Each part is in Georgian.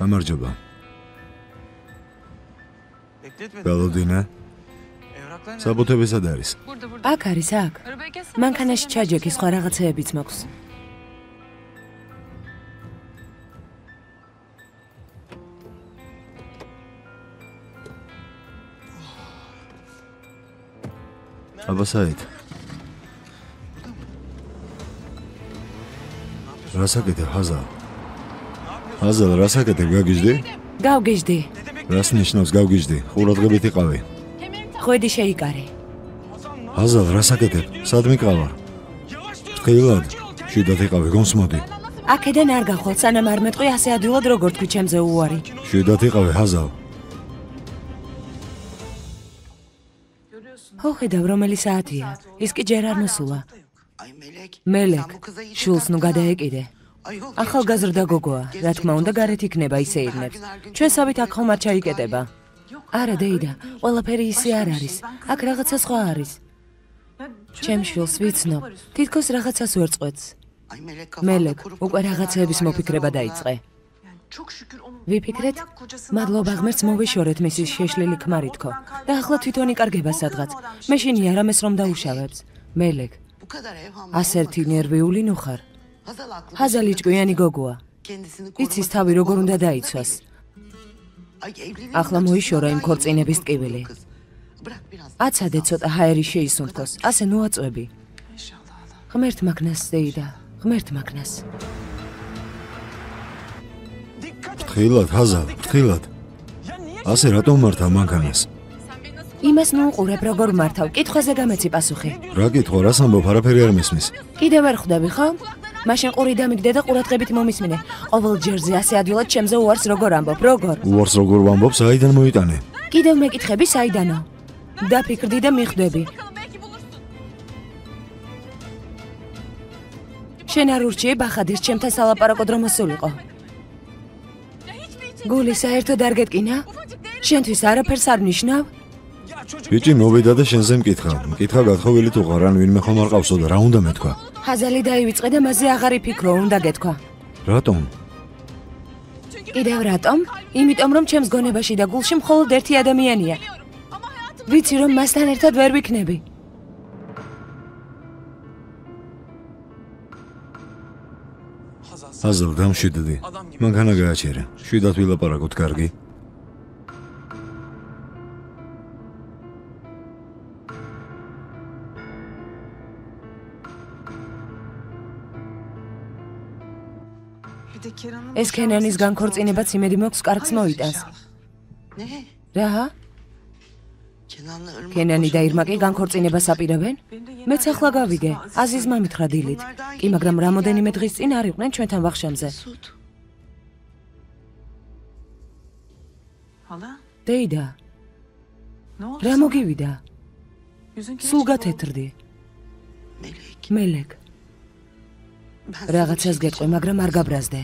გამარჯობა. გალოდინა. საბუთები სად არის? აქ არის, აქ. მანქანაში ჩაჯექი, სხვა რაღაცეებიც მაქვს. აბა საით. რასაკეთებ, ჰაზალ? ჰაზალ, რასაკეთებ, გაგიჟდი? გავგიჟდი. რას ნიშნავს გავგიჟდი? ყურადღებით იყავი. ხვედი შეიკარე. ჰაზალ, რასაკეთებ? სად მიყავა? ფრთხილად, შვიდად იყავი, გონსმოდი. აქედან არ გახვალ, სანამ არ მეტყვი ასე ადვილად როგორ თქვი ჩემზე უარი. შვიდად იყავი, ჰაზალ. ხო, ხედავ, რომელი საათია. ის კი ჯერ არ მოსულა. მელეკ, შულს ნუ გადაეკიდე. ახალგაზრდა გოგოა, რა თქმა უნდა, გარეთ იქნება, ისე ირნებს. ჩვენ სავით აქ ხომ არ ჩაიკეტება. არა, დეიდა, ყველაფერი ისე არ არის. აქ რაღაცა სხვა არის. ჩემ შვილს ვიცნობ, თითქოს რაღაცას ვერ წყვეტს. მელეკ, უკვე რაღაცეების მოფიქრება დაიწყე. ვიფიქრეთ, მადლობა ღმერთს მოვიშორეთ მისის შეშლილი ქმარი თქო და ახლა თვითონ იკარგება სადღაც. მე შინია რამეს რომ დაუშავებს. მელეკ, ასე ერთი ნერვიული ნუ ხარ. ჰაზალი ჭკვიანი გოგოა. იცის თავი როგორ უნდა დაიცვას. ახლა მოიშორა იმ ქორწინების ტკივილი. აცადე ცოტა ჰაერი შეისუნთქოს, ასე ნუ აწვევი. ღმერთ მაგნას, დეიდა, ღმერთ მაგნას. ფრთხილად, ჰაზალ, ფრთხილად. ასე რატომ მართავ მანქანას? იმას ნუ უყურებ, როგორ მართავ, კითხვაზე გამეცი პასუხი. რა კითხვა, რას ამბობ, არაფერი არ მესმის. კიდევ არ ხვდები, ხო? მაშინ ყური დამიგდე და ყურადღებით მომისმინე. ყოველ ჯერზე ასე ადვილად ჩემზე უარს როგორ ამბობ, როგორ? უარს როგორ ვამბობ, საიდან მოიტანე? კიდევ მეკითხები, საიდანო? დაფიქრდი და მიხვდები. შენ არ ურჩიე ბახადის ჩემთან სალაპარაკო დრო მოსულიყო. გული საერთოდ არ გეტკინა? შენთვის არაფერს არ ნიშნავ? ბიჭი მოვიდა და შენზე მკითხა. მკითხა გათხოვილი თუ ხარ, ან ვინმე ხომ არ ყავსო და რა უნდა მეთქვა? ჰაზალი დაივიწყე და მასზე აღარ იფიქრო, უნდა გეთქვა. რატომ? კიდევ რატომ? იმიტომ რომ ჩემს გონებაში და გულში მხოლოდ ერთი ადამიანია. ვიცი რომ მასთან ერთად ვერ ვიქნები. ჰაზალ, დამშვიდდი. მანქანა გააჩერე. შვიდად ვილაპარაკოთ, კარგი? ეს ქენანის განქორწინებაც იმედი მოქვს კარგს მოიტანს. რა? ქენანი და ირმაკი განქორწინებას აპირებენ? მეც ახლა გავიგე, აზიზმა მითხრა დილით. კი, მაგრამ რამოდენიმე დღის წინ არ იყვნენ ჩვენთან ვახშამზე. დეიდა, რა მოგივიდა? სულ გათეთრდი. მელეკ, რაღაცას გეტყვი, მაგრამ არ გაბრაზდე.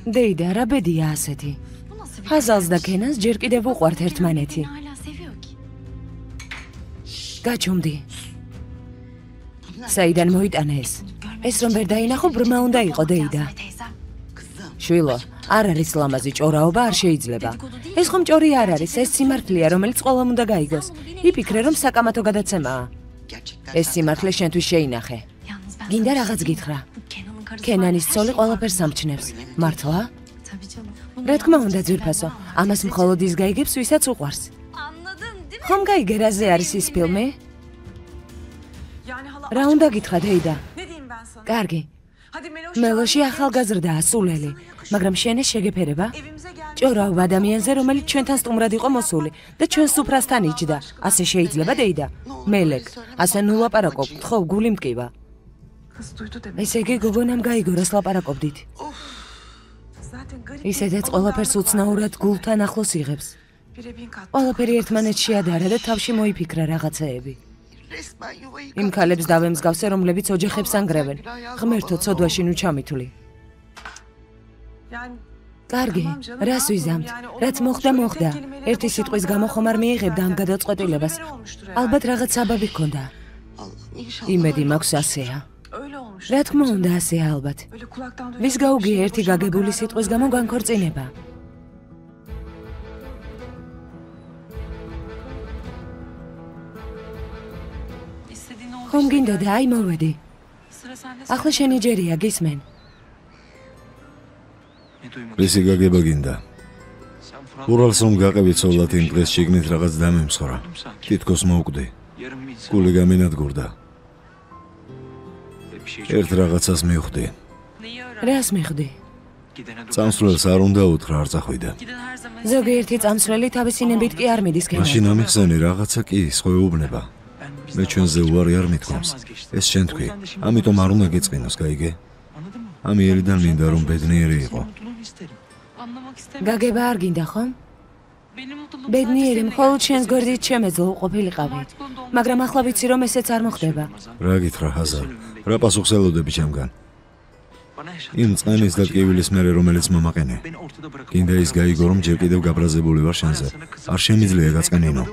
დეიდა, რა ბედია ასეთი. ჰაზალს და ქენანს ჯერ კიდევ უყვართ ერთმანეთი. გაჩუმდი. საიდან მოიტანა ეს? ეს რომ ვერ დაინახო, ბრმა უნდა იყო, დეიდა. შვილო, არ არის ლამაზი ჭორაობა, არ შეიძლება. ეს ხომ ჭორი არ არის, ეს სიმართლეა, რომელიც ყველამ უნდა გაიგოს. იფიქრე, რომ საკამათო გადაცემაა. ეს სიმართლე შენთვის შეინახე. გინდა რაღაც გითხრა. ქენანის ცოლი ყველაფერს ამჩნევს. მართლა? რა თქმა უნდა, ძვირფასო. ამას მხოლოდ ის გაიგებს, ვისაც უყვარს. ხომ გაიგე, რაზე არის ის ფილმი? რა უნდა გითხრა, დეიდა? კარგი. მელოში ახალგაზრდაა, სულელი, მაგრამ შენ ეს შეგეფერება? ჭორავ ადამიანზე, რომელიც ჩვენთან სტუმრად იყო მოსული და ჩვენ სუფრასთან იჯდა. ასე შეიძლება, დეიდა? მელეკ, ასე ნუ ლაპარაკობ, ხო, გული მტკივა. ესე იგი, გოგონამ გაიგო, რას ლაპარაკობდით. ისედაც ყველაფერს უცნაურად გულთან ახლოს იღებს. ყველაფერი ერთმანეთში ადარა და თავში მოიფიქრა რაღაცეები. იმ ქალებს დავემსგავსე, რომლებიც ოჯახებს ანგრევენ. ღმერთო, ცოდვაში ნუ ჩამითვლი. კარგი, რას ვიზამთ? რაც მოხდა, მოხდა. ერთი სიტყვის გამო ხომ არ მიიღებდა ამ გადაწყვეტილებას. ალბათ რაღაც საბაბი ჰქონდა. იმედი მაქვს ასეა. რა თქმა უნდა ასეა ალბათ. ვის გაუგია ერთი გაგებული სიტყვის გამო განქორწინება. ხომ გინდოდა აი მოვედი. ახლა შენი ჯერია გისმენ. რისი გაგება გინდა? ურალს რომ გაყევით სოლად იმ დღეს შიგნით რაღაც დამემსხვრა. თითქოს მოვკვდი. გული გამინადგურდა. ერთ რაღაცას მივხვდი. რას მივხვდი? წამსვლელს არ უნდა უთხრა არ წახვიდა. ზოგიერთი წამსვლელი თავისი ნებით კი არ მიდის გენერალ. მაშინ ამიხსენი რაღაცა კი სხვეუბნება. მე ჩვენზე უარი არ მithქვამს. ეს შენ თქვი. ამიტომ არ უნდა გეწყინოს, გაიგე? ამიერიდან მინდა რომ ბედნიერი იყო. გაგება არ გინდა ხომ? ბედნიერი მხოლოდ შენს გვერდით შემეძლო უყოფილიყავი. მაგრამ ახლა ვიცი რომ ესეც არ მოხდება. რა გითხრა ჰაზარ? რა პასუხს ელოდები ჩემგან? იმ წყანის და ტკივილის მერე რომელიც მომაყენე. გინდა ის გაიგო რომ ჯერ კიდევ გაბრაზებული ვარ შენზე. არ შემიძლია გაწყენინო.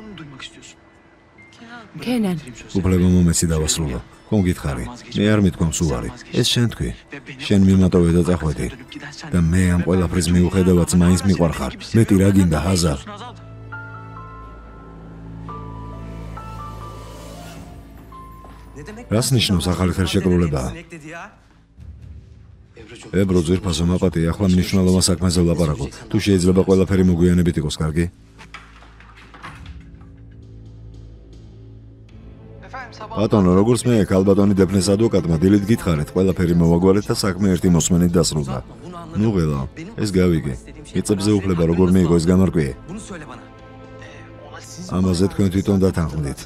კენან, უფლება მომეცი დავასრულო. ხომ გითხარი? მე არ მithქვამს უარი. ეს შენ თქვი. შენ მიმატოვე და წახვედი. და მე ამ ყველაფრის მიუხედავად მაინც მიყვარხარ. მეტი რა გინდა ჰაზარ? რას ნიშნავს ახალი ხელშეკრულებაა? ებრო ძვირფასო მაპატი, ახლა მნიშვნელოვან საქმეზე ვლაპარაკობ. თუ შეიძლება ყველაფერი მოგვიანებით იყოს, კარგი? ბატონო, როგორც მე ქალბატონი დეფნეს ადვოკატმა დილით გითხარით, ყველაფერი მოვაგვარეთ და საქმე ერთი მოსმენით დასრულდა. ნუ ღელა, ეს გავიგე. მიწებზე უფლება როგორ მიიღო ეს გამარკვიე? ამაზე თქვენ თვითონ დათანხმდით.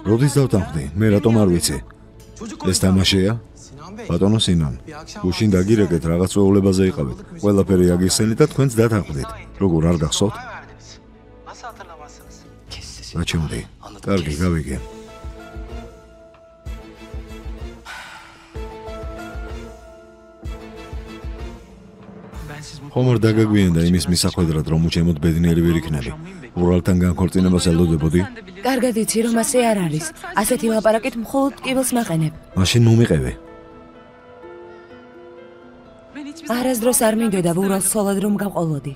როდის დავთანხმდი? მე რატომ არ ვიცი? ეს თამაშია? ბატონო სინან, გუშინ დაგირეკეთ რაღაც უეულებაზე იყავით. ყველაფერი აგიხსენით და თქვენც დათანხმდით. როგორ არ გახსოვთ? აჩემდი. კარგი, გავიგე. ხომ არ დაგაგვიანდა იმის მისახვედრად რომ უჩემოთ ბედნიერი ვერ იქნები. ურალთან განქორწინებას ელოდებოდი? კარგად იცი რომ ასე არ არის. ასეთი ლაპარაკით მხოლოდ ტკივილს მაყენებ. მაშინ მომიყევი. არასდროს არ მინდოდა ურალს ცოლად რომ გავყოლოდი.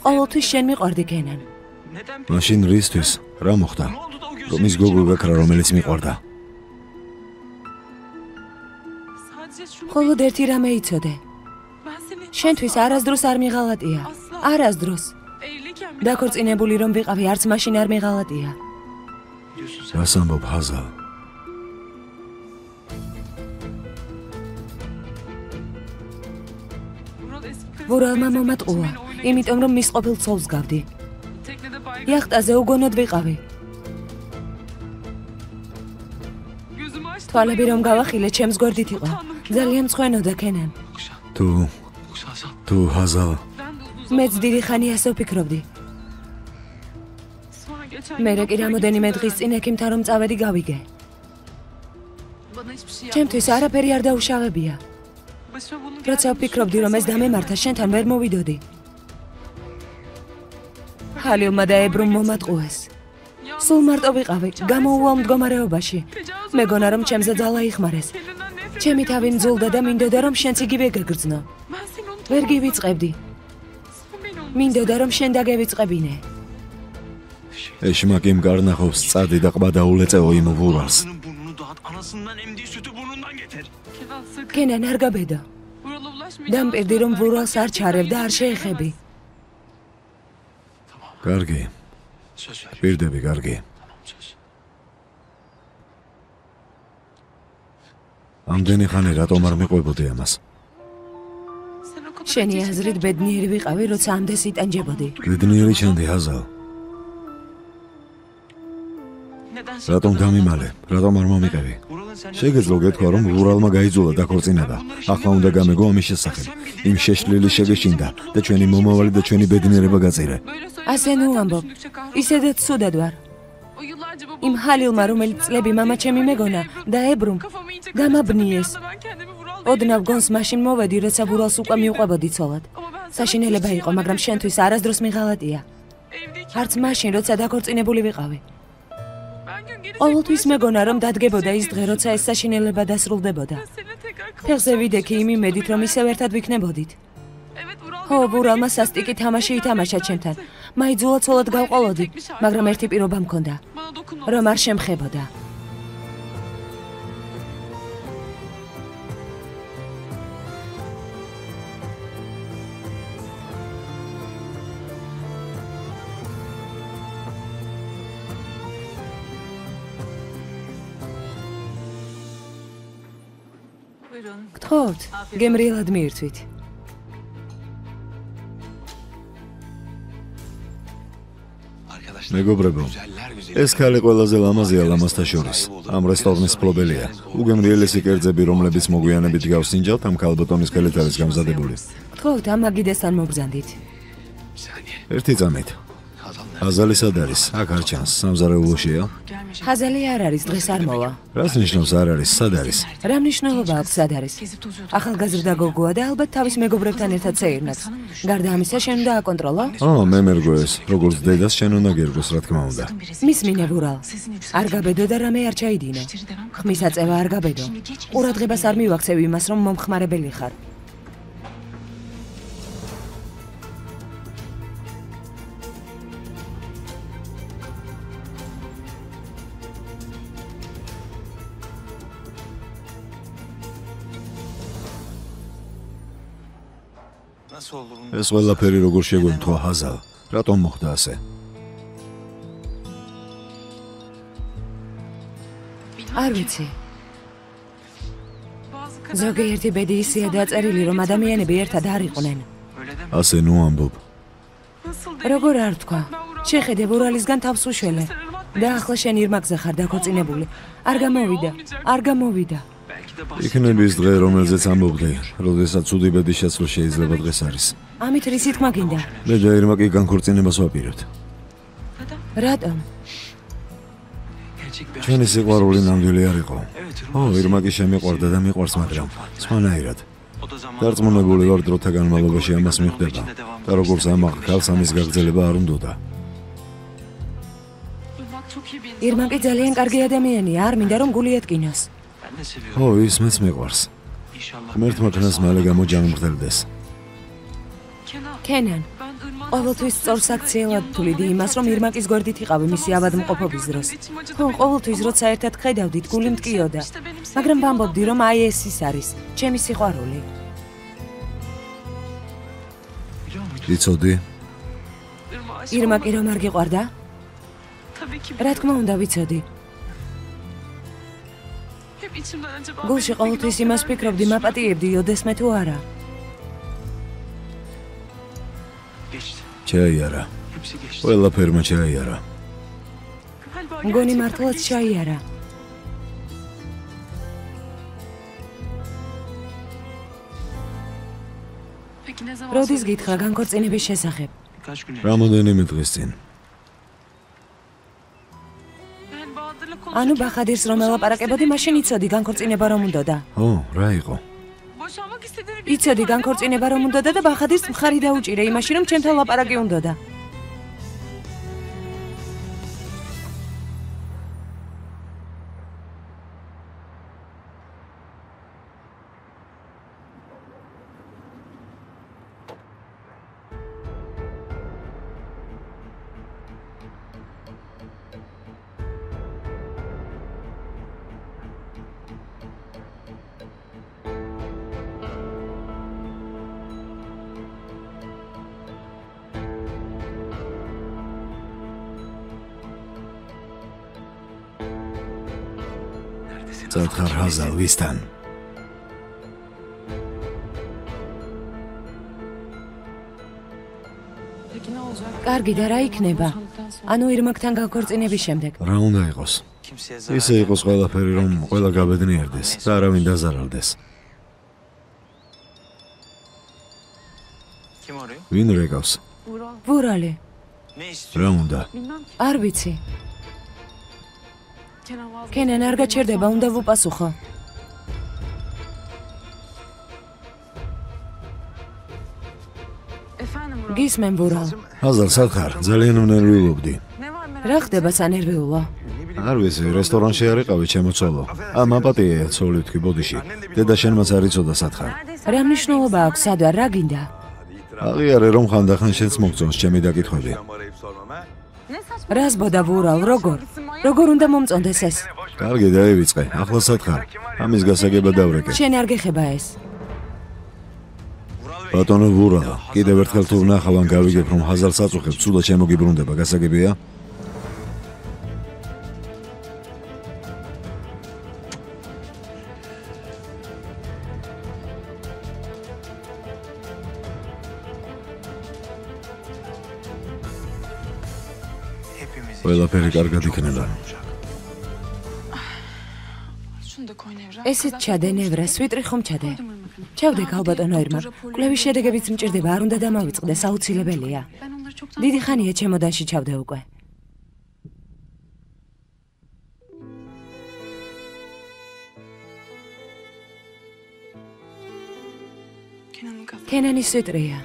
ყოველთვის შენ მიყვარდი კენან. მაშინ რისთვის? რა მოხდა? რომ ის გოგო გაქრა რომელიც მიყვარდა? მხოლოდ ერთი რამე იცოდე. შენთვის არასდროს არ მიღალატია. არასდროს. დაქორწინებული რომ ვიყავი, არც მაშინ არ მიღალატია. რას ამბობ ჰაზა? ურალმა მომატყუა, იმიტომ რომ მის ყოფილ ცოლს გავდი. იახტაზე უგონოდ ვიყავი. თვალები რომ გავახილე, ჩემს გვერდით იყო. ძალიან მწვენოდა კენან. თუ ჰაზა, მეც დიდი ხანი ასე ვფიქრობდი. მერე კი რამოდენიმე დღის წინ ექიმთან რომ წავედი გავიგე. ჩემთვის არაფერი არ დაუშავებია. როცა ვფიქრობდი რომ ეს დამემართა, შენთან ვერ მოვიდოდი. ჰალიუმმა და ებრუმ მომატყუეს. სულ მარტო ვიყავი, გამოუვალ მდგომარეობაში. მეგონა რომ ჩემზე ძალა იხმარეს. ჩემი თავი მძულდა და მინდოდა რომ შენც იგივე გეგრძნო. ვერ გივიწყებდი. მინდოდა რომ შენ დაგევიწყებინე. ეშმაკი მკარნახობს წადი და ყბა დაულეწეო იმ ურალს. კენან არ გაბედო. დამპირდი რომ ურალს არ ჩარევ და არ შეეხები. კარგი. პირდები, კარგი. ამდენი ხანი რატომ არ მიყვებოდი ამას? შენი აზრით ბედნიერი ვიყავი, როცა ამდენს იტანჯებოდი. ბედნიერი ჩანდი ჰაზა. რატომ დამიმალე? რატომ არ მომიყევი? შეგეძლო გეთქვა რომ ურალმა გაიძულა დაქორწინება. ახლა უნდა გამეგო ამის შესახებ. იმ შეშლილი შეგეშინდა და ჩვენი მომავალი და ჩვენი ბედნიერება გაწირე. ასე ნუ ამბობ. ისედაც ცუდად ვარ. იმ ჰალილმა რომელიც წლები მამაჩემი მეგონა და ებრუმ გამაბნიეს. ოდნავ გონს მაშინ მოვედი, როცა ურალს უკვე მიუყვებოდი ცოლად. საშინელება იყო, მაგრამ შენთვის არასდროს მიღალატია. არც მაშინ, როცა დაქორწინებული ვიყავი. ყოველთვის მეგონა რომ დადგებოდა ის დღე, როცა ეს საშინელება დასრულდებოდა. ფეხზე ვიდექი იმ იმედით, რომ ისევ ერთად ვიქნებოდით. ხო, ვურალმა სასტიკი თამაში ითამაშა ჩემთან. მაიძულა ცოლად გავყოლოდი, მაგრამ ერთი პირობა მქონდა, რომ არ შემხებოდა. გთხოვთ, გემრიელად მიირთვით. მეგობრებო, ეს ქალი ყველაზე ლამაზია ლამაზთა შორის. ამ რესტორნის მფლობელია. უგემრიელესი კერძები, რომლებიც მოგვიანებით გავსინჯავთ, ამ ქალბატონის ხელით არის გამზადებული. გთხოვთ, ამ მაგიდესთან მობრძანდით. ერთი წამით. ხაზალი სად არის? აქ არ ჩანს, სამზარეულოშია. ხაზალი არ არის, დღეს არ მოვა. რას ნიშნავს არ არის? სად არის? რა მნიშვნელობა აქვს სად არის? ახალგაზრდა გოგოა და ალბათ თავის მეგობრებთან ერთად ცეირნაც. გარდა ამისა, შენ უნდა აკონტროლო? მე მერგო ეს, როგორც დედას შენ უნდა გერგოს, რა თქმა უნდა. მისმინე ვურალ. არ გაბედო და რამე არ ჩაიდინე. ხმის აწევა არ გაბედო. ყურადღებას არ მივაქცევ იმას, რომ მომხმარებელი ხარ. ეს ყველაფერი როგორ შეგვემთხვა ჰაზალ? რატომ მოხდა ასე? არ ვიცი. ზოგიერთი ბედი ისეა დაწერილი, რომ ადამიანები ერთად არ იყვნენ. ასე ნუ ამბობ. როგორ არ თქვა? შეხედე ვურალისგან თავს უშველე. და ახლა შენ ირმაკზე ხარ დაქორწინებული. არ გამოვიდა. იქნები ის დღე, რომელზეც ამბობდი, როდესაც ცუდი ბედის შეცვლა შეიძლება დღეს არის. ამით რის თქმა გინდა? მე და ირმაკი განქორწინებას ვაპირებთ. რატომ? ჩვენი სიყვარული ნამდვილი არ იყო. ირმაკი შემიყვარდა და მიყვარს, მაგრამ სხვანაირად. დარწმუნებული ვარ, დროთა განმავლობაში ამას მიხვდება და როგორც ამაღ ქალს ამის გაგრძელება არ უნდოდა. ირმაკი ძალიან კარგი ადამიანია, არ მინდა რომ გული ეტკინოს. ის მეც მიყვარს. ღმერთმა ქნას მალე გამოჯანმრთელდეს. კენან, ყოველთვის სწორს აქციელად თuliდი იმას, რომ ირმაკის გვერდით იყავი მისი ავადმყოფობის დროს. ყოველთვის როცა ერთად ხედავდით, გული მტკიოდა. მაგრამ ვამბობდი, რომ აი ეს ის არის, ჩემი სიყვარული. იცოდი? ირმაკი რომ არ გიყვარდა? რა თქმა უნდა ვიცოდი. გულში ყოველთვის იმას ფიქრობდი, მაპატიებდი ოდესმე თუ არა. ჩაიარა. ყველაფერმა ჩაიარა. მგონი მართლაც ჩაიარა. როდის გითხრა განქორწინების შესახებ? რამოდენიმე დღის წინ. ანუ ბახადირს რომ ელაპარაკებოდი, მაშინ იცოდი განქორწინება რომ უნდოდა. რა იყო? იცოდი განქორწინება რომ უნდოდა და ბახადირს მხარი დაუჭირე იმაში, რომ ჩემთან ლაპარაკი უნდოდა. წათხარ ჰაზალ ვისთან? კარგი და რა იქნება? ანუ ირმაკთან განქორწინების შემდეგ. რა უნდა იყოს? ისე იყოს ყველაფერი, რომ ყველა გაბედნიერდეს და არავინ დაზარალდეს. ვინ რეკავს? ვურალი. რა უნდა? არ ვიცი. კენან არ გაჩერდება, უნდა ვუპასუხო. გისმენ ვურალ. ჰაზალ, სათხარ, ძალიან უნერვიულობდი. რა ხდება სანერვიულო? არ ვიცი, რესტორანში არ იყავი ჩემო ცოლო. მაპატია ცოლი ვთქვი ბოდიში. დედა შენმაც არ იცოდა სათხარ. რა მნიშვნელობა აქვს სადვარ, რა გინდა? აღიარე რომ ხანდახან შენც მოგწონს ჩემი დაკითხვები. რას ბოდა ვურალ, როგორ უნდა მომწონდეს ეს? კარგი, დაივიწყე. ახლა სათხარ. ამის გასაგება დავრეკე. შენ არ გეხება ეს. ბატონო ვურალა, კიდევ ერთხელ თუ ვნახავ ან გავიგებ რომ ჰაზარდს აწუხებ, ცუდად შემოგიბრუნდება, გასაგებია? ყველაფერი კარგად იქნება. ესეც ჩადე ნევრა, სვიტრი ხომ ჩადე. ჩავდე გალბატონო ერმა. კვლევის შედეგებიც მჭირდება, არ უნდა დამავიწყდეს, აუცილებელია. დიდი ხანია ჩემოდანში ჩავდე უკვე. კენანის სვიტრია.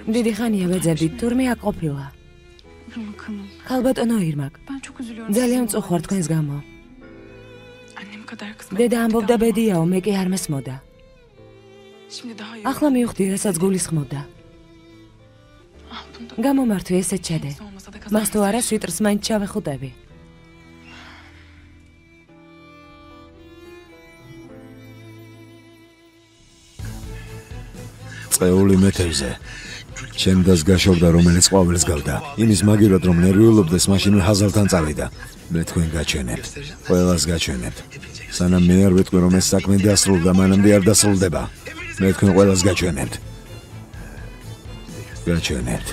დიდი ხანია ვეძებდით, თურმე აქ ყოფილა. გალბატონო ერმაკ. ძალიან წუხარ თქვენს გამო. დედა ამბობდა ბედიაო, მე კი არ მესმოდა. ახლა მივხვდი, რასაც გულისხმობდა. გამომართვი ესეც ჩადე. მას თუ არა სვიტრს მაინც ჩავეხუტები. წეული მეთევზე. ჩემდას გაშორდა, რომელიც ყვავილს გავდა. იმის მაგივრად რომ ნერვიულობდეს, მაშინ ჰაზარდთან წავიდა. მე თქვენ გაჩვენებთ. ყველას გაჩვენებთ. სანამ მე არ ვიტყვი რომ ეს საქმე დასრულდა, მანამდე არ დასრულდება. მე თქვენ ყველას გაჩვენებთ. გაჩვენებთ.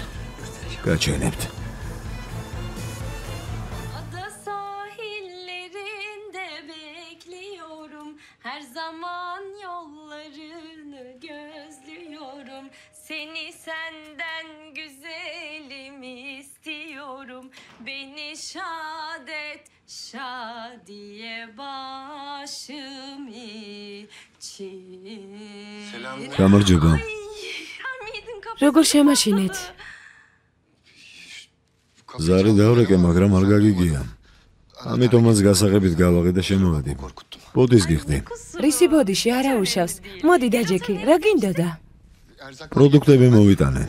Ada sahillerinde bekliyorum. Her zaman yollarını gözlüyorum. Seni senden güzelim istiyorum. Beni şad et, şadiye başım için. გამარჯობა. Hamid'in როგორ შემაშინეთ? ზარი დავრეკე, მაგრამ არ გაგიგია. ამიტომაც გასაღებით გავაღე და შემოვედი. ბოდის გიხდი. რისი ბოდიში არა უშავს. მოდი დაჯექი, რა გინდოდა? პროდუქტები მოვიტანე.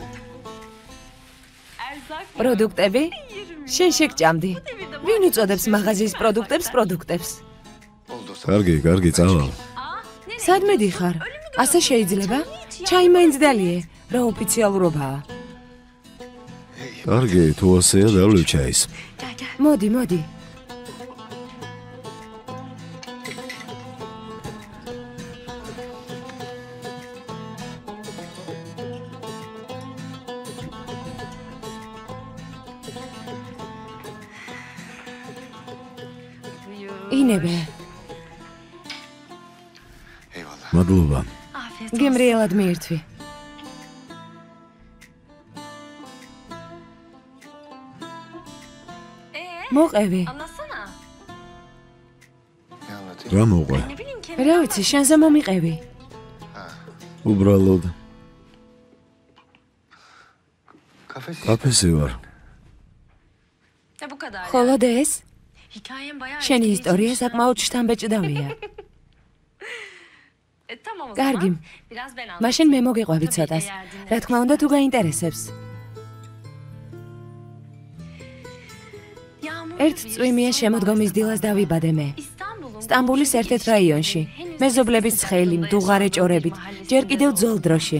პროდუქტები? შენ შეგჭამდი. ვინ უწოდებს მაღაზიის პროდუქტებს? კარგი, წავალ. სადმე დიხარ? ასე შეიძლება? ჩაი მაინც დალიე, რა ოფიციალურობაა. კარგი, თუ ასეა დავლევ ჩაის. მოდი. ინებე, მადლობა. გემრიელად მიირთვი. მოყევი. Anlatsana. რა მოყვე? Ne bileyim ki. რა ვიცი, შენზე მომიყევი. უბრალოდ კაფეზე ვარ. Ya bu kadar. ხოლო ეს? Hikayem bayağı შენი etkileyici. ისტორია საკმაოდ შთამბეჭდავია. Tamam o Gargim. zaman. Biraz ben anlatayım. მაშინ მე მოგიყვები Tabii, ცოტას. eğer dinlersen. რა თქმა უნდა თუ გაინტერესებს. Yağmur ერთ bir წვიმიან შემოდგომის დილას დავიბადე მე. İstanbul'un სტამბულის ერთ-ერთ რაიონში. მეზობლების ცხელი, მდუღარე ჭორებით, ჯერ კიდევ ძველ დროში.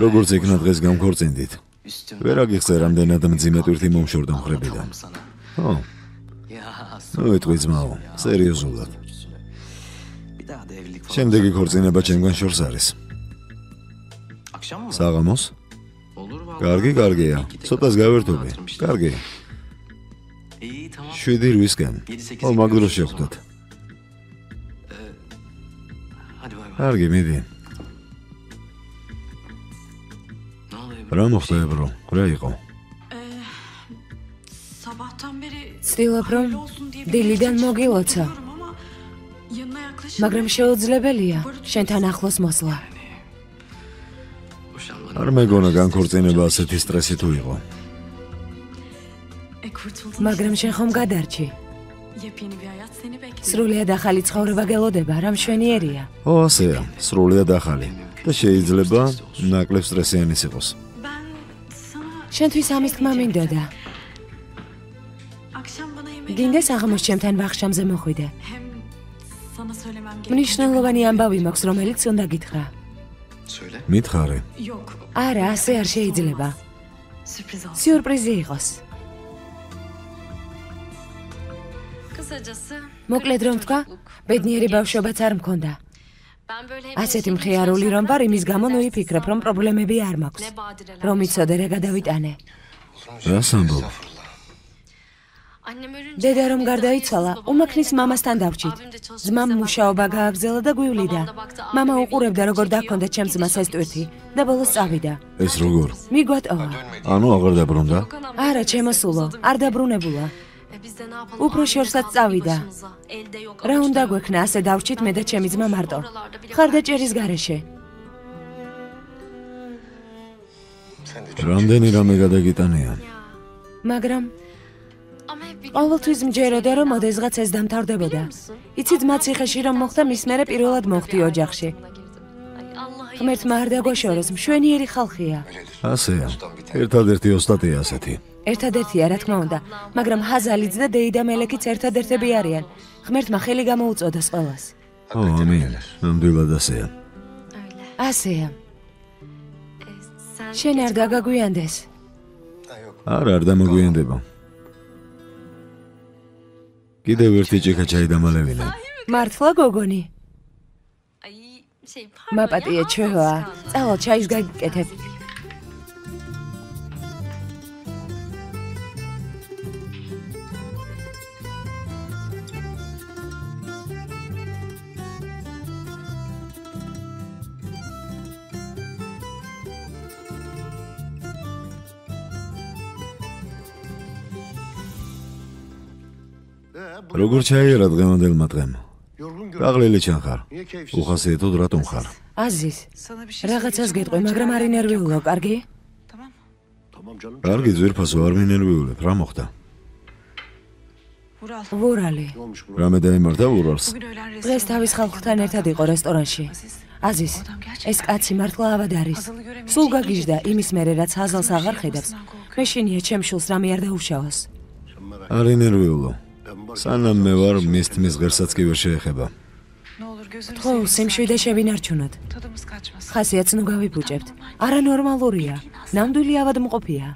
როგორც იქნა დღეს გამქორწინდით. ვერ აგიხსე რამდენად მძიმე ტვირთი მომშორდა მხრებიდან. ო, მოიტყვი ძმაო, სერიოზულად. შემდეგი ქორწინება ჩემგან შორს არის. საღამოს? კარგია. ცოტას გავერთობი. კარგი. 7-8-გან. ო, მაგდროს შევხვდეთ. კარგი, მიდი. რა მოხდა ებრო? რა იყო? Sabahtan beri ცდილობ რომ öyle olsun diye bir დილიდან gerçek მოგილოცა, çıkarıyorum ama yanına yaklaşınca მაგრამ შეუძლებელია შენთან ახლოს მოსვლა. არ მეგონა განქორწინება ასეთი სტრესი თუ იყო. მაგრამ შენ ხომ გადარჩი? სრულიად ახალი ცხოვრება გელოდება, რა მშვენიერია. ო, ასეა, სრულიად ახალი. და შეიძლება ნაკლებ სტრესიანიც იყოს. შენთვის ამის თქმა მინდოდა. გინდა საღამოს ჩემთან ვახშამზე მოხვიდე. მნიშვნელოვანი ამბავი მაქვს, რომელიც უნდა გითხრა. მითხარე. არა, ასე არ შეიძლება. სიურპრიზი იყოს. მოკლედ რომ თქვა, ბედნიერი ბავშვობაც არ მქონდა. ასეთი მხიარული რომ ვარ, იმის გამო ვიფიქრებ, რომ პრობლემები არ მაქვს. რომ იცოდე რა გადავიტანე. რას ამბობ? დედა რომ გარდაიცვალა, უმაქნის მამასთან დავჭით. ძმამ მუშაობა გააგრძელა და გვივლიდა. მამა უყურებდა როგორ დაქონდა ჩემს ძმას ეს ტვირთი და ბოლოს წავიდა. ეს როგორ? მიგვატოვა. ანუ აღარ დაბრუნდა? არა, ჩემოსულო, არ დაბრუნებულა. უფრო შორსაც წავიდა. რა უნდა გვექნა, ასე დავჭით მე და ჩემი ძმა მარტო. ხარდაჭერის გარეშე. რამდენი რამე გადაგიტანია? მაგრამ ყოველთვის მჯეროდა, რომ ოდესღაც ეს დამთავრდებოდა. იცი ძმა ციხეში რომ მოხდა, მის მერე პირველად მოხდი ოჯახში. ღმერთმა არ დაგვაშოროს, მშვენიერი ხალხია. ასეა. ერთადერთი ოსტატია ასეთი. ერთადერთია, რა თქმა უნდა, მაგრამ ჰაზალიც და დეიდა მელექიც ერთადერთები არიან. ღმერთმა ხელი გამოუწოდოს ყველას. ო, ამინ. ნამდვილად ასეა. ასეა. შენ არ დაგაგვიანდეს. არა, არ დამოგვიანდება. კიდევ ერთი ჭიქა ჩაი დამალევინე. მართლა გოგონი? მაპატიე ჩვევა, წავალ ჩაის გაგიკეთებ. როგორ ჩაიერა დღევანდელმა დღემ? გაღლილი ჩანხარ. უხასიათოდ რატომ ხარ? აზიზ, რაღაცას გეტყვი, მაგრამ არ ინერვიულო, კარგი? კარგი, ძვირფასო, არ მინერვიულებ, რა მოხდა? ვურალი. რამე დაემართა ურალს? დღეს თავის ხალხთან ერთად იყო რესტორანში. აზიზ, ეს კაცი მართლა ავად არის. სულ გაგიჟდა იმის მერე, რაც ჰაზალს აღარ ხედავს. მე შინია ჩემ შულს რამე არ დაუშავოს. არ ინერვიულო. სანამ მე ვარ, მის თმის ღერსაც კი ვერ შეეხება. თქო, სიმშვიდე შევინარჩუნოთ. ხასიათს ნუ გავიფუჭებთ. არანორმალურია. ნამდვილი ავადმყოფია.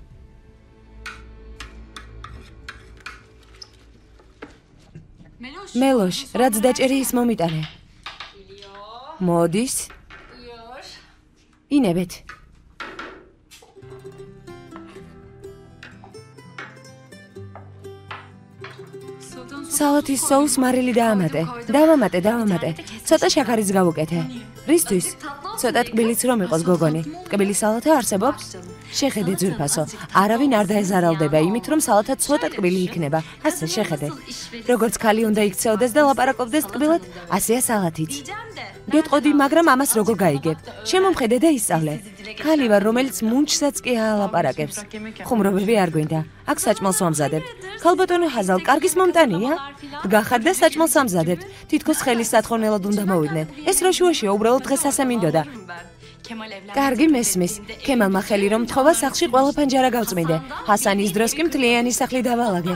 მელოშ, რაც დაჭერი ის მომიტანე. მოდის. ინებეთ. სალათის соус მარილი დაამატე. დავამატე. ცოტა შაქარიც გავუკეთე. რისთვის? ცოტა ტკბილიც რომ იყოს გოგონი. ტკბილი სალათა არსებობს? შეხედე ძვირფასო. არავინ არ დაეზარალდება იმით, რომ სალათა ცოტა ტკბილი იქნება. ასე შეხედე. როგორც ქალი უნდა იქცეოდეს და ლაპარაკობდეს ტკბილად, ასეა სალათიც. გეტყოდი, მაგრამ ამას როგორ გაიგებ? შემომხედე და ისწავლე. ქალი ვარ, რომელიც მუნჩსაც კი აალაპარაკებს. ხუმრობები არ გვინდა. აქ საჭმელს ვამზადებთ. ქალბატონო ჰაზალ, კარგის მომტანია? დგახარ და საჭმელს ამზადებთ. თითქოს ხელის სათხოვნელად უნდა მოვიდნენ. ეს რა შუაშია, უბრალოდ დღეს ასე მინდოდა. კარგი მესმის. ქემალმა ხელი რომ თხოვა, სახლში ყველა ფანჯარა გავწმინდე. ჰასანის დროს კი მთლიანი სახლი დავალაგე.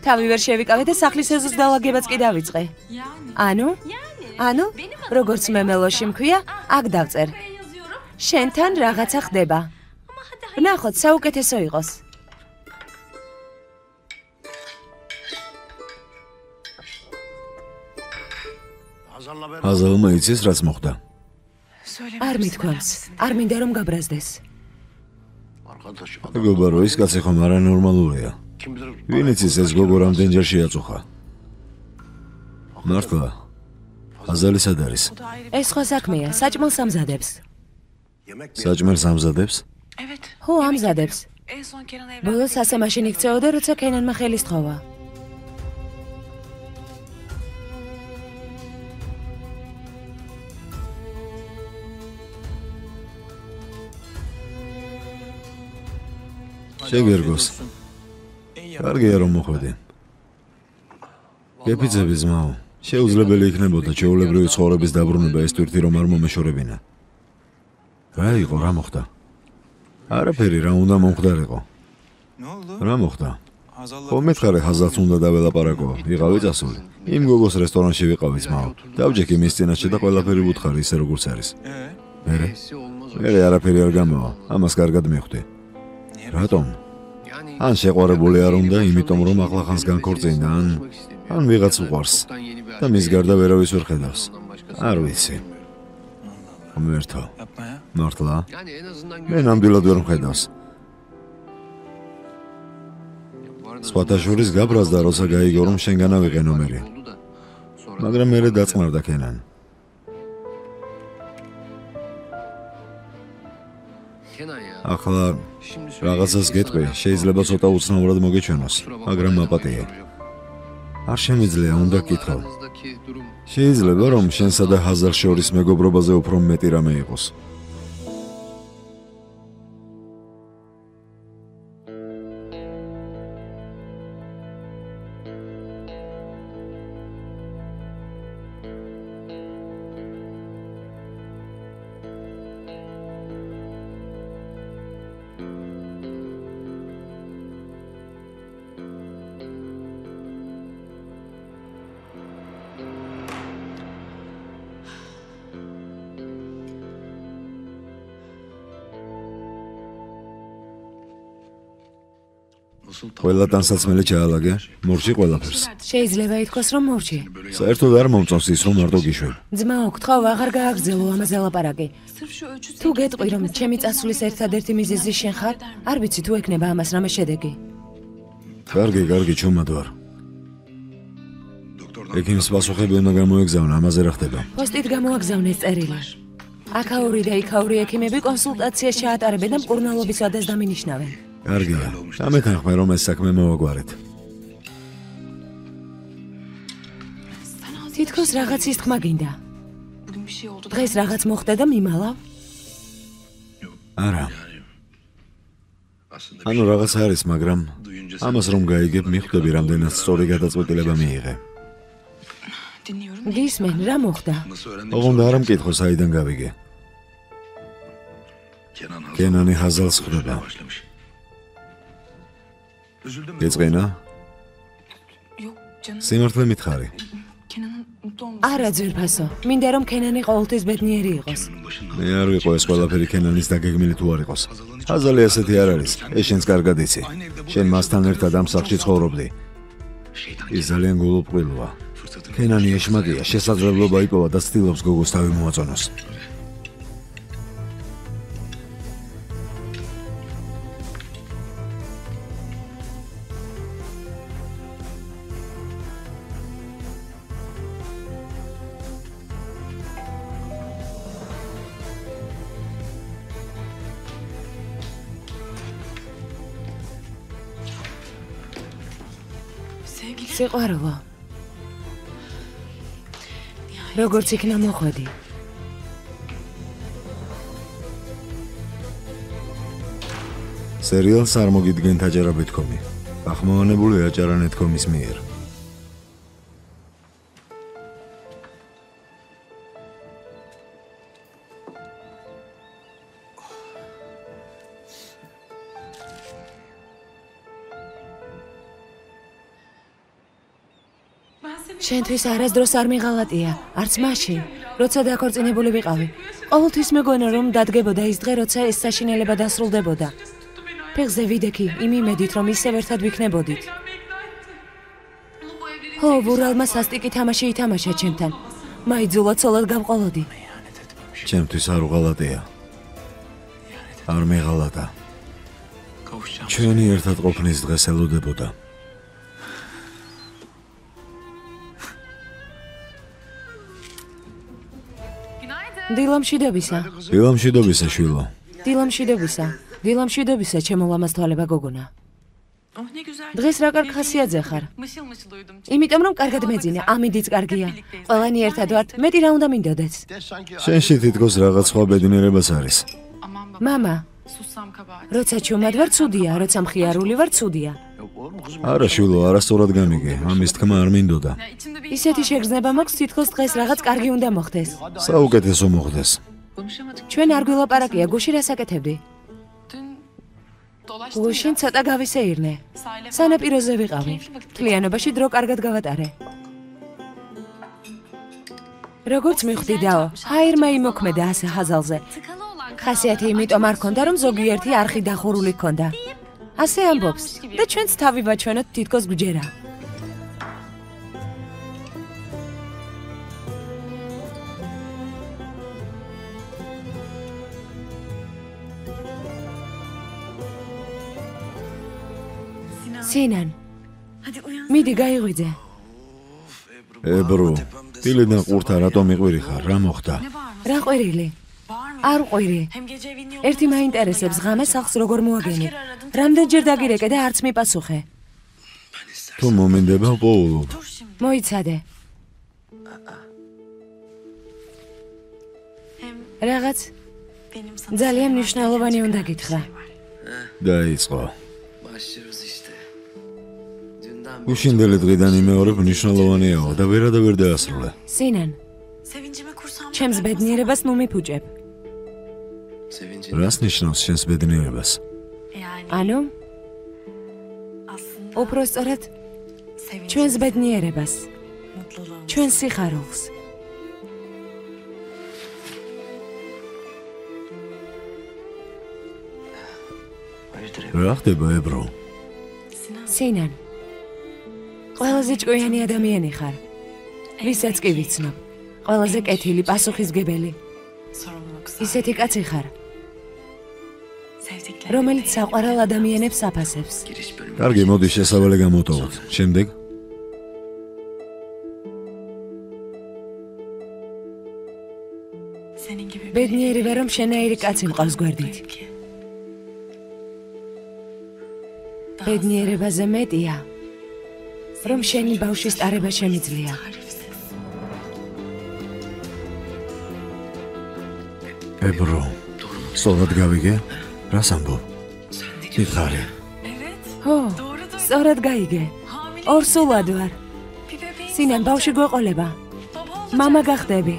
თავი ვერ შევიკავე და სახლის ეზოს დალაგებაც კი დავიწყე. ანუ, როგორც მე მელოში მქვია, აქ დავწერ. შენთან რაღაცა ხდება. ვნახოთ, საუკეთესო იყოს. ჰაზალმა იცის რაც მოხდა? არ მithქვამს, არ მინდა რომ გაბრაზდეს. მეგობა რო ის კაცი ხომ არანორმალურია. ვინ იცის ეს გოგო რამდენჯერ შეაწუხა? მართლა ჰაზალი სად არის? ეს სხვა საქმეა, საჭმელს ამზადებს. საჭმელს ამზადებს? ხო, ამზადებს. ბოლოს ასე მაშინ იქცეოდა, როცა კენანმა ხელი სთხოვა. შეგერგოს. კარგია რომ მოხვედი. გეფიცები ძმაო. შეუძლებელი იქნებოდა ჩვეულებრივი ცხოვრების დაბრუნება ეს თვირთი რომ არ მომეშორებინა. რა იყო, რა მოხდა? არაფერი, რა უნდა მომხდარიყო. რა მოხდა? ხო მითხარე ხაზაც უნდა დაველაპარაკო, ვიყავი წასული. იმ გოგოს რესტორანში ვიყავი ძმაო. დავჯექი მის წინაშე და ყველაფერი ვუთხარი ისე როგორც არის. მერე არაფერი არ გამოვა, ამას კარგად მივხვდი. რატომ? ან შეყვარებული არ უნდა, იმიტომ რომ ახლახანს განქორწინდა, ან ვიღაც უყვარს და მის გარდა ვერავის ვერ ხედავს. არ ვიცი. მერთო. მართლა? მე ნამდვილად ვერ მხედავს. სხვათა შორის გაბრაზდა, როცა გაიგო რომ შენგან ავიღე ნომერი. მაგრამ მერე დაწყმარდა კენან. ახლა რაღაცას გეტყვი, შეიძლება ცოტა უცნაურად მოგეჩვენოს, მაგრამ მაპატია. არ შემიძლია, უნდა გკითხო. შეიძლება რომ შენსა და ჰაზარს შორის მეგობრობაზე უფრო მეტი რამე იყოს. ყველა ტანსაცმელი ჩაალაგე, მორჩი ყველაფერს. შეიძლება ითქვას, რომ მორჩი. საერთოდ არ მომწონს ის, რომ მარტო გიშვებ. ძმაო, გთხოვ, აღარ გააგრძელო ამაზე ლაპარაკი. თუ გეტყვი, რომ ჩემი წასვლის ერთადერთი მიზეზი შენ ხარ, არ ვიცი თუ ექნება ამას რამე შედეგი. კარგი, ჩუმადვარ. ექიმის პასუხები უნდა გამოეგზავნა, ამაზე რა ხდება? პოსტით გამოაგზავნეს წერილი. აქაური და იქაური ექიმები კონსულტაციას ჩაატარებენ და მკურნალობის ვადას დამინიშნავენ. კარგია, დამეთანხმე რომ ეს საქმე მოვაგვარეთ. თითქოს რაღაცის თქმა გინდა. დღეს რაღაც მოხდა და მიმალავ? არა. ანუ რაღაც არის, მაგრამ ამას რომ გაიგებ, მიხვდები რამდენად სწორი გადაწყვეტილება მიიღე. გისმენ, რა მოხდა? ოღონდ არ მკითხო, საიდან გავიგე. კენანი ჰაზალს ხვდება. გეწყინა? სიმართლე მითხარი. არა ძვირფასო, მინდა რომ კენანი ყოველთვის ბედნიერი იყოს. მე არ ვიყო ეს ყველაფერი კენანის დაგეგმილი თუ არ იყოს. ჰაზალი ასეთი არ არის, ეს შენს კარგად იცი. შენ მასთან ერთად ამ სახლში ცხოვრობდი. ის ძალიან გულუბრყვილოა. კენანი ეშმაკია, შესაძლებლობა იპოვა და ცდილობს გოგოს თავი მოაწონოს. სიყვარულო. როგორც იქნა მოხვედი. სერიალს არ მოგიდგენთ აჭარა.com-ი. ახმოვანებულია აჭარა.com-ის მიერ. შენთვის არასდროს არ მიღალატია, არც მაშინ, როცა დაქორწინებული ვიყავი. ყოველთვის მეგონა რომ დადგებოდა ის დღე, როცა ეს საშინელება დასრულდებოდა. ფეხზე ვიდექი, იმ იმედით, რომ ისევ ერთად ვიქნებოდით. ხო, ვურალმა სასტიკი თამაში ითამაშა ჩემთან. მაიძულა ცოლად გავყოლოდი. ჩემთვის არ უღალატია. არ მიღალატა. ჩვენი ერთად ყოფნის დღეს ელოდებოდა. დილამშვიდობისა. დილამშვიდობისა, შვილო. დილამშვიდობისა, ჩემო ლამაზთვალება გოგონა. დღეს რა კარგ ხასიათზე ხარ? იმიტომ რომ კარგად მეძინა, ამინდიც კარგია. ყველანი ერთად ვართ, მეტი რა უნდა მინდოდეთ? შენში თითქოს რაღაც სხვა ბედნიერებას არის. მამა, Sussam kabahat. როცა ჩუმად ვარ ცუდია, როცა მხიარული ვარ ცუდია. არა შვილო, არასწორად გამიგე. ამის თქმა არ მინდოდა. Ya içimde bir ისეთი შეგრძნება მაქვს, თითქოს დღეს რაღაც კარგი უნდა მოხდეს. საუკეთესო მოხდეს. ჩვენ არ გვილაპარაკია, გუში რას აკეთებდი? dün dolaştım. გუშინ ცოტა გავისეირნე. Sahile falan სანაპიროზე ვიყავი. keyifli vakit მთლიანობაში დრო კარგად გავატარე. როგორც მიხვდი დაო, ჰაერმა იმოქმედა ასე ხაზალზე. Tıkalı olan ხასიათი იმიტომ არ ქონდა, რომ ზოგიერთი არხი დახურული ქონდა. ასე ამბობს და ჩვენც თავი ვაჩვენოთ თითქოს გვჯერა. სინან, Hadi uyan. მიდი გაიღვიძე. ებრო, დილიდან ყურთა რატომ მიყვირი ხარ? რა მოხდა? Ne bağırması? რა ყვირილი? Bağırmıyor. არ ყვირი. Hem gece evin yolunu ერთი მაინტერესებს ღამე სახლს როგორ მოაგენი. რამდენჯერ დაგირეკე და არც მიპასუხე. თუ მომინდება პოულობ. dur şimdi. მოიცადე. Hem რაღაც benim sana ძალიან söylemem მნიშვნელოვანი gereken უნდა çok გითხრა. önemli şey var. დაიწყო. Başlıyoruz işte. Dünden beri უშინდელი დღიდან იმეორებ მნიშვნელოვანიაო და ვერადა ვერ დაასრულე. სინან, Sevincimi kursam. ჩემს ბედნიერებას ნუ მიფუჭებ. sevincin რას ნიშნავს შენს ბედნიერებას? Yani ანუ, aslında უფრო სწორად, sevincimiz, ჩვენს ბედნიერებას, mutluluğumuz. ჩვენ სიხარულს. hayırdır რა ხდება ებრო? Sinan, სინან, ყველაზე ჭკვიანი ადამიანი ხარ. ვისაც კი ვიცნობ. ყველაზე კეთილი, პასუხისგებელი. sorumluluk sahibi. ისეთი კაცი ხარ, Sevdiklerimi რომელიც de საყვარელ ადამიანებს აფასებს. giriş bölümü კარგი, მოდი შესავალი გამოტოვოთ. შემდეგ senin gibi ბედნიერი ვარ, რომ შენაირი კაცი მყავს გვერდით. ki. ბედნიერებაზე მეტია, რომ შენი ბავშვის ტარება შემიძლია. Tarifsiz. ებრო, სწორად გავიგე? რას ამბობ? მითხარი. Evet. ხო, Doğrudur. სწორად გაიგე. Hamile. ორსულად ვარ. Bir bebeğin სინან, ბავში გვეყოლება. baba olacak. მამა გახდები.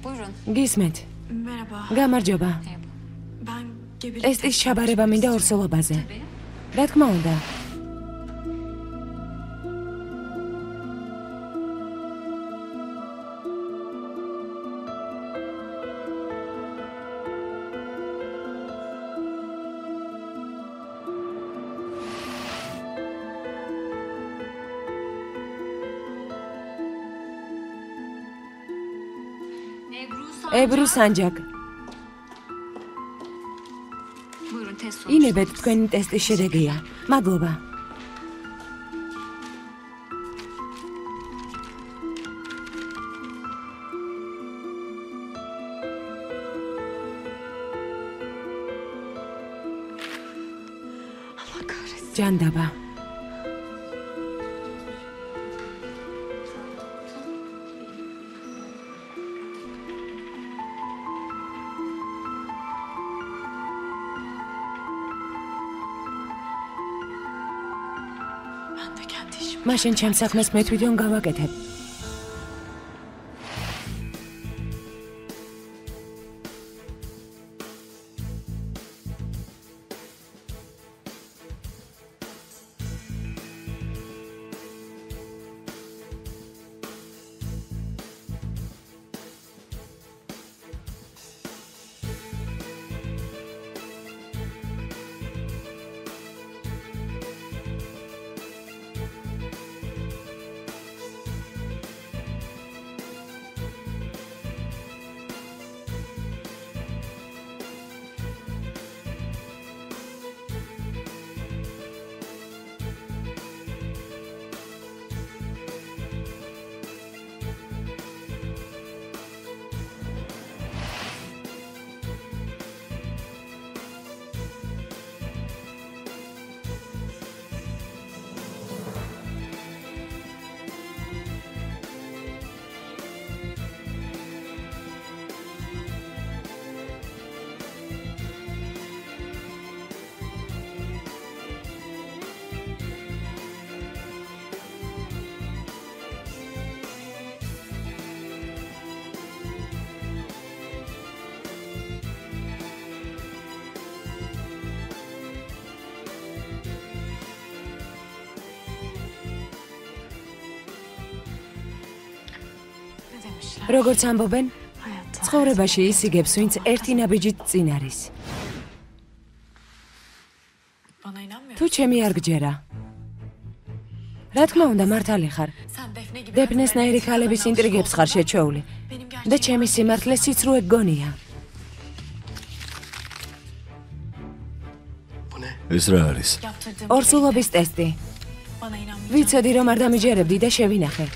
Buyurun. გისმენთ. Merhaba. გამარჯობა. Ben gebelik ტესტის ჩაბარება მინდა ორსულობაზე. რა თქმა უნდა. ებრუ სანჯაკ. Buyurun test sonucu. ინებეთ თქვენი ტესტის შედეგია. მადლობა. Allah kahretsin. ჯანდაბა. Ben de kendi işimi. მაშინ ჩემს საქმეს მე თვითონ გავაკეთებ. როგორც ამბობენ, hayatta. ცხოვრებაში ისიგებს, ვინც ერთი ნაბიჯით წინ არის. Bana inanmıyor. თუ ჩემი არ გჯერა. რა თქმა უნდა, მართალი ხარ. Sen Defne gibi დეფნესნაირი ქალების ინტრიგებს ხარ შეჩეული. benim და gerçek ჩემი სიმართლე სიცრუე გონია. Bu ne? ეს რა არის? yaptırdığım ორსულობის ტესტი. bana inanmıyor. ვიცოდი რომ არ დამიჯერებდი და შევინახე.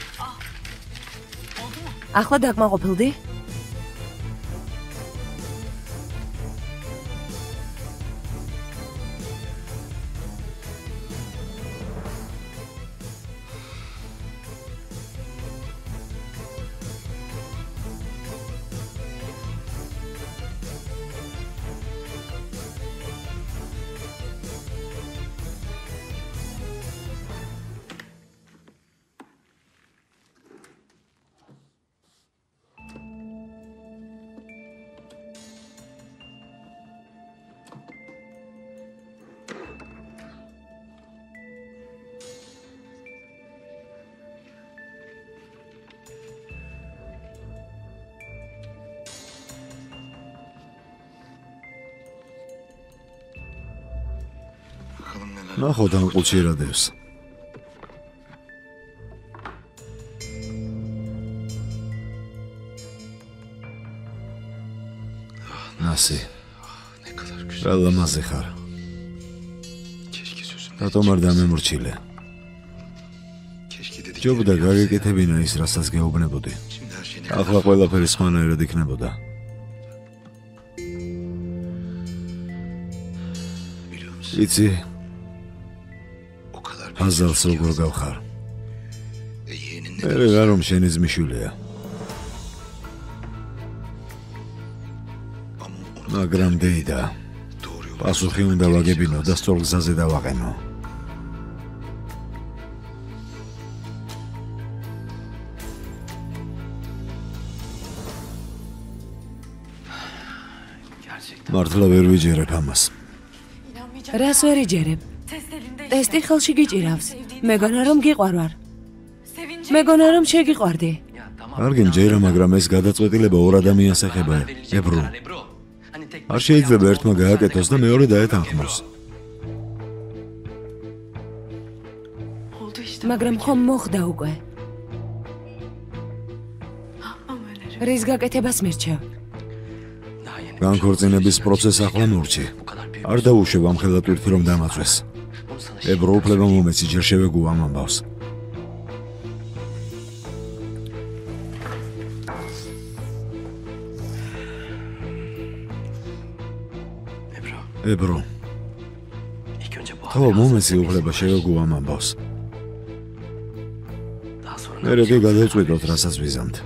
ახლა დაკმაყოფილდი? Bakalım neler. ნახოთ ამ ყუთში რა დევს. ნასი, Ne kadar güzel. რა ლამაზი ხარ. Keşke sözümde. რატომ არ დამემორჩილე? Keşke dedik. ჯობდა გაგეკეთებინა ის, რასაც გეუბნებოდი. Şimdi her şey ne ახლა ყველაფერი სხვანაირად იქნებოდა. biliyor musun? იცი, O kadar bir აზალს როგორ გავხარ. yeğenin ne მე diyorsun? რა რომ შენი ძმისშვილია, Ama onu მაგრამ დეიდა, doğru yola პასუხი უნდა ვაგებინო და სწორ გზაზე დავაყენო. gerçekten. მართლა ვერ ვიჯერებ ამას. İnanmayacak. რას ვერ იჯერებ? Test elinde işte. ტესტი ხელში გიჭირავს. მეგონა რომ გიყვარვარ. Sevinci. მეგონა რომ შეგიყვარდი. Ya tamam. კარგი მჯერა, მაგრამ ეს გადაწყვეტილება ორ ადამიანს ეხება. ებრო, Ebru. Hani tek არ შეიძლება ერთმა გააკეთოს და მეორე დაეთანხმოს. Oldu işte. მაგრამ ხომ მოხდა უკვე. Ama önerim. რის გაკეთებას მირჩევ? daha yeni. განქორწინების პროცესს ახლა მორჩი. Bu kadar büyük. არ დაუშვებ ამ ხელატვირთი რომ დამაწვეს. Bunu sana ებრო, უფლება მომეცი, ჯერ შევეგუო ამ ამბავს. Ebru. ებრო, İlk önce bu ხო, haberi მომეცი alsın. უფლება შევეგუო ამ ამბავს. Daha sonra ne მერე კი yapacağız? გადავწყვიტოთ, რასაც ვიზამთ.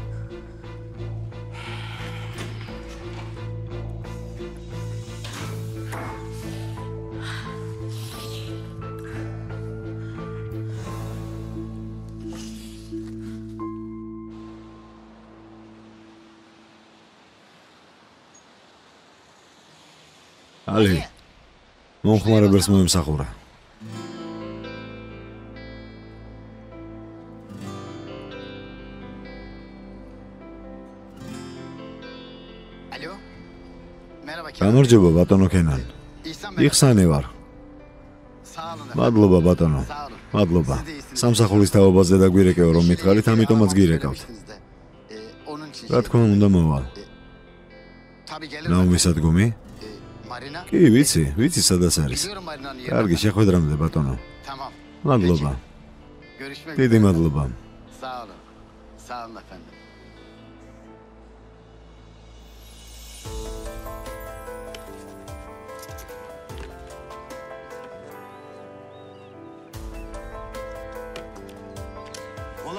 ალი, მომხმარებელს მოემსახურა. Alo. Merhaba Kenan. გამარჯობა ბატონო კენან. İhsan ben. იხსანი ვარ. Sağ olun efendim. მადლობა ბატონო. Sağ olun. მადლობა. Siz de iyisiniz. სამსახურის თაობაზე დაგვირეკეო რომ მითხარით, ამიტომაც გირეკავთ. Onun için რა თქმა უნდა მოვალ. Tabii gelir. ნაუმის ადგომი? Marina. კი, ვიცი სადაც არის. Biliyorum Marina'nın yerini. კარგი, შეხვედრამდე ბატონო. Tamam. მადლობა. Görüşmek დიდი üzere. მადლობა. Sağ olun. Sağ olun efendim.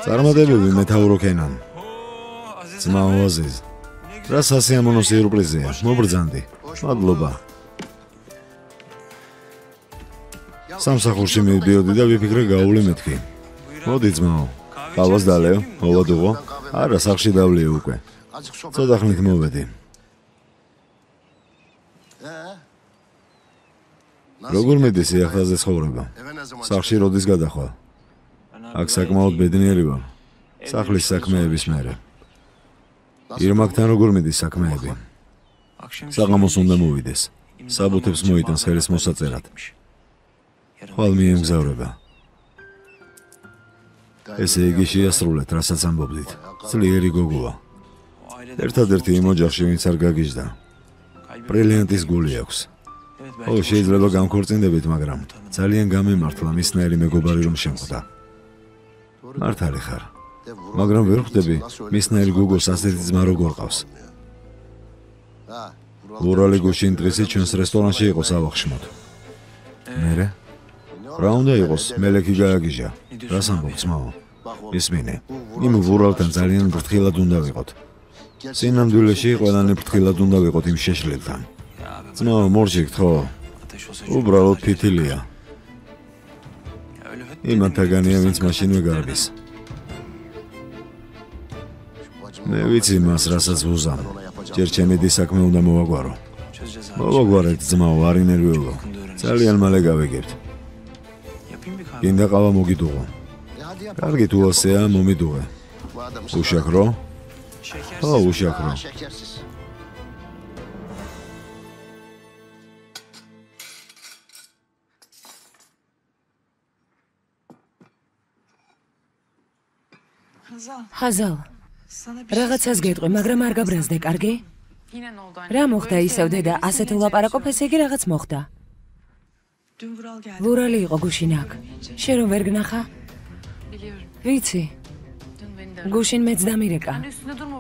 წარმატებები მეთაურო კენან. ძმაო აზიზ. რა სასიამოვნო სიურპრიზია. მობრძანდი. მადლობა. სამსახურში მივდიოდი და ვიფიქრე გაავლე მეთქი. მოდი ძმაო. ყავას დალეო, მოვადუღო. არა, სახში დავლიე უკვე. Azıcık sohbet. ცოტა ხნით მოვედი. როგორ მედის ახალზე ცხოვრება? სახში როდის გადახვალ? აქ საკმაოდ ბედნიერი ვარ. სახლის საქმეების მერე. ირმაკთან როგორ მიდის საქმეები? საღამოს უნდა მოვიდეს. საბუთებს მოიტანს ხელის მოსაწერად. ხვალ მიემგზავრება. ესე იგი შეასრულეთ, რასაც ამბობდით. ძლიერი გოგოა. ერთადერთი იმ ოჯახში, ვინც არ გაგიჟდა. ბრილიანტის გული აქვს. ო, შეიძლება გამქორწინდებით, მაგრამ ძალიან გამემართლა მისნაირი მეგობარი რომ შემხვდა. მართალი ხარ. მაგრამ ვერ ხვდები, მისნაირი გოგოს ასეთი ძმა როგორ ყავს. ლურალი გუშინ დღისი ჩვენს რესტორანში იყო სავახშმოდ. მერე? რა უნდა იყოს, მელექი გააგიჟა. რას ამბობ, ძმაო? ისმინე. იმ ლურალთან ძალიან ფრთხილად უნდა ვიყოთ. სინამდვილეში ყველანი ფრთხილად უნდა ვიყოთ იმ შეშლილთან. ძმაო, მორჩიგთ ხო? უბრალოდ ფითილია. იმათაგანია, ვინც მაშინვე გარბის. მე ვიცი მას, რასაც ვუზამ. ჯერ ჩემი საქმე უნდა მოვაგვარო. მოვაგვარეთ, ძმაო, არ ინერვიულო. ძალიან მალე გავიგებთ. გინდა ყავა მოგიდუღო. კარგი, თუ ასეა, მომიდუღე. უშაქრო? ხო, უშაქრო. ხაზალ, რაღაცას გეტყვი, მაგრამ არ გაბრაზდე, კარგი? რა მოხდა ისევ დედა, ასეთ ულაპარაკობ, ესე იგი რაღაც მოხდა. ლურალი იყო გუშინ აქ. შენ რომ ვერ გნახა? ვიცი. გუშინ მეც დამირეკა.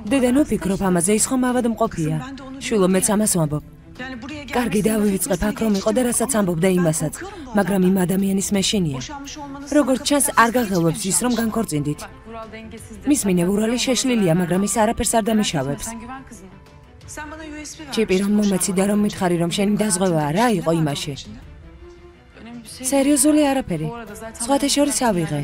დედა ნუ ფიქრობ ამაზე, ის ხომ ავადმყოფია. შვილო, მეც ამას ვამბობ. კარგი, დავივიწყებ აქ რომ იყო და რასაც ამბობდა იმასაც, მაგრამ იმ ადამიანის მეშინია. როგორც ჩანს, არ გაღელვებს ის, რომ განქორწინდით. მისმინე, ლურალი შეშლილია, მაგრამ ის არაფერს არ დამიშავებს. ჩიპი რომ მომეცი და რომ მითხარი, რომ შენი დაზღვევაა, რა იყო იმაში? სერიოზული არაფერი. სხვათა შორის ავიღე.